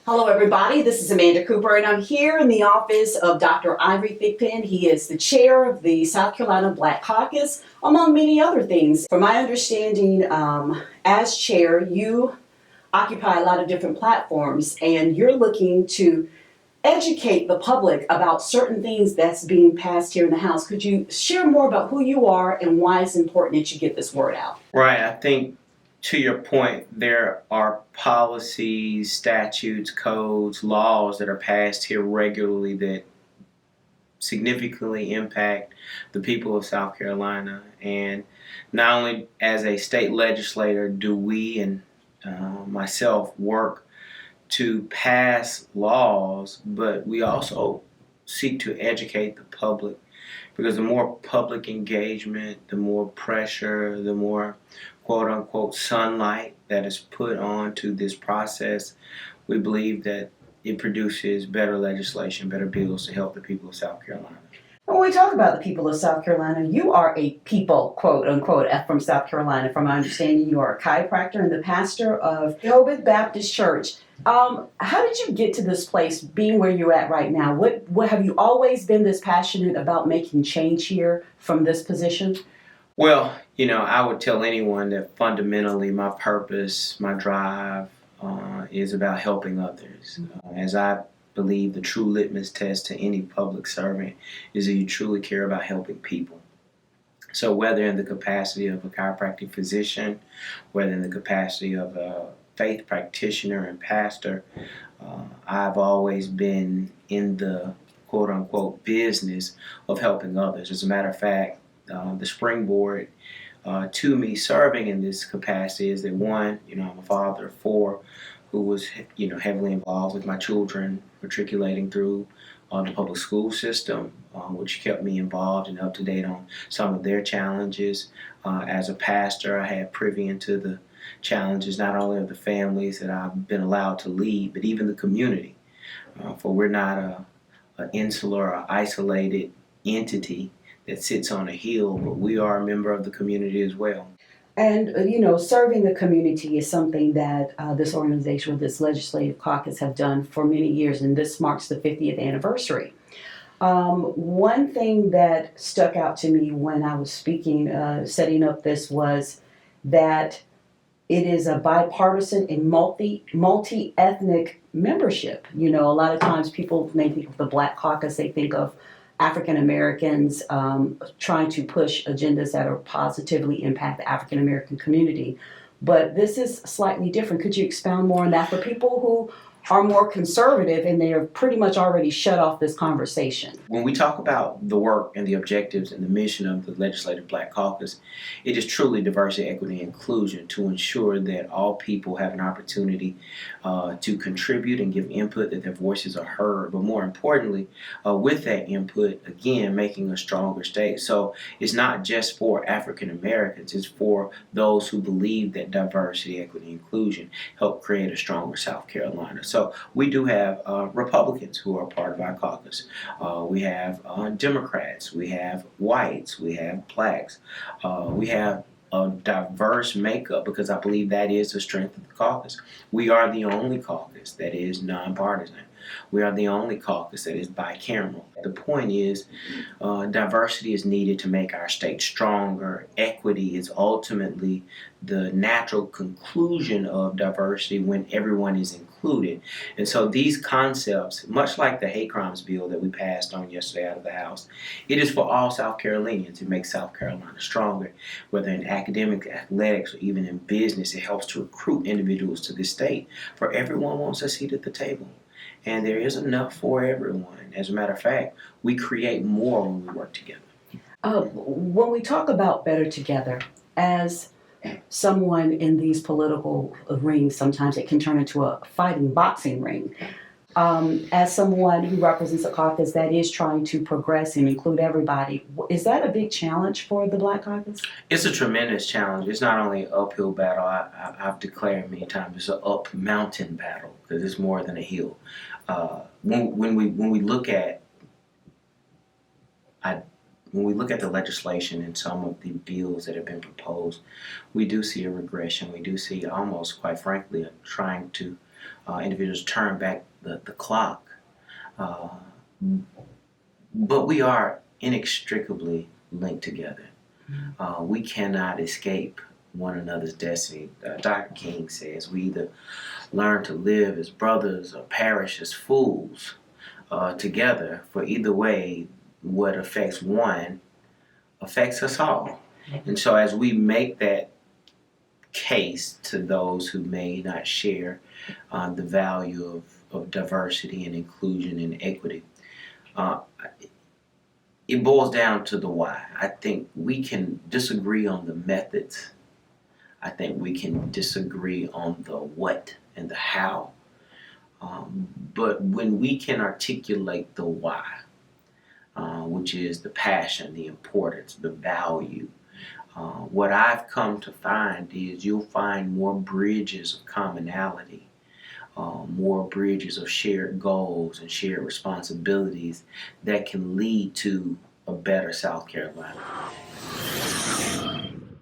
Hello everybody, this is Amanda Cooper and I'm here in the office of Dr. Ivory Thigpen. He is the chair of the South Carolina Black Caucus, among many other things. From my understanding, as chair, you occupy a lot of different platforms and you're looking to educate the public about certain things that's being passed here in the House. Could you share more about who you are and why it's important that you get this word out? Right. I think to your point, there are policies, statutes, codes, laws that are passed here regularly that significantly impact the people of South Carolina. And not only as a state legislator do we and myself work to pass laws, but we also seek to educate the public, because the more public engagement, the more pressure, the more quote unquote sunlight that is put onto this process, we believe that it produces better legislation, better bills to help the people of South Carolina. When we talk about the people of South Carolina, you are a people, quote unquote, from South Carolina. From my understanding, you are a chiropractor and the pastor of Rehoboth Baptist Church. How did you get to this place, being where you're at right now? What have you always been this passionate about making change here from this position? Well, I would tell anyone that fundamentally my purpose, my drive is about helping others. As I believe the true litmus test to any public servant is that you truly care about helping people. So whether in the capacity of a chiropractic physician, whether in the capacity of a faith practitioner and pastor, I've always been in the quote unquote business of helping others. As a matter of fact, the springboard to me serving in this capacity is that one, I'm a father of four who was, heavily involved with my children matriculating through the public school system, which kept me involved and up to date on some of their challenges. As a pastor, I had privy into the challenges not only of the families that I've been allowed to lead, but even the community. For we're not an insular or isolated entity that sits on a hill, but we are a member of the community as well. And, serving the community is something that this organization or this legislative caucus have done for many years, and this marks the 50th anniversary. One thing that stuck out to me when I was speaking, setting up this, was that it is a bipartisan and multi-ethnic membership. A lot of times people, when they think of the Black Caucus, they think of African Americans trying to push agendas that are positively impact the African American community. But this is slightly different. Could you expound more on that for people who are more conservative and they are pretty much already shut off this conversation? When we talk about the work and the objectives and the mission of the Legislative Black Caucus, it is truly diversity, equity, and inclusion to ensure that all people have an opportunity to contribute and give input, that their voices are heard, but more importantly, with that input, again, making a stronger state. So it's not just for African Americans, it's for those who believe that diversity, equity, and inclusion help create a stronger South Carolina. So we do have Republicans who are part of our caucus. We have Democrats, we have whites, we have blacks, we have a diverse makeup, because I believe that is the strength of the caucus. We are the only caucus that is nonpartisan. We are the only caucus that is bicameral. The point is, diversity is needed to make our state stronger. Equity is ultimately the natural conclusion of diversity when everyone is included. And so these concepts, much like the hate crimes bill that we passed on yesterday out of the House, it is for all South Carolinians. It makes South Carolina stronger, whether in academic, athletics, or even in business. It helps to recruit individuals to this state, for everyone wants a seat at the table. And there is enough for everyone. As a matter of fact, we create more when we work together. When we talk about better together, as someone in these political rings, sometimes it can turn into a fighting boxing ring. As someone who represents a caucus that is trying to progress and include everybody, is that a big challenge for the Black Caucus? It's a tremendous challenge. It's not only an uphill battle. I've declared many times it's an up mountain battle, because it's more than a hill. When we look at the legislation and some of the bills that have been proposed, we do see a regression. We do see almost, quite frankly, trying to individuals turn back the clock. Uh, but we are inextricably linked together. We cannot escape one another's destiny. Dr. King says we either learn to live as brothers or perish as fools together, for either way, what affects one affects us all. And so as we make that case to those who may not share the value of diversity and inclusion and equity, uh, it boils down to the why. I think we can disagree on the methods. I think we can disagree on the what and the how. But when we can articulate the why, which is the passion, the importance, the value, what I've come to find is you'll find more bridges of commonality, more bridges of shared goals and shared responsibilities that can lead to a better South Carolina.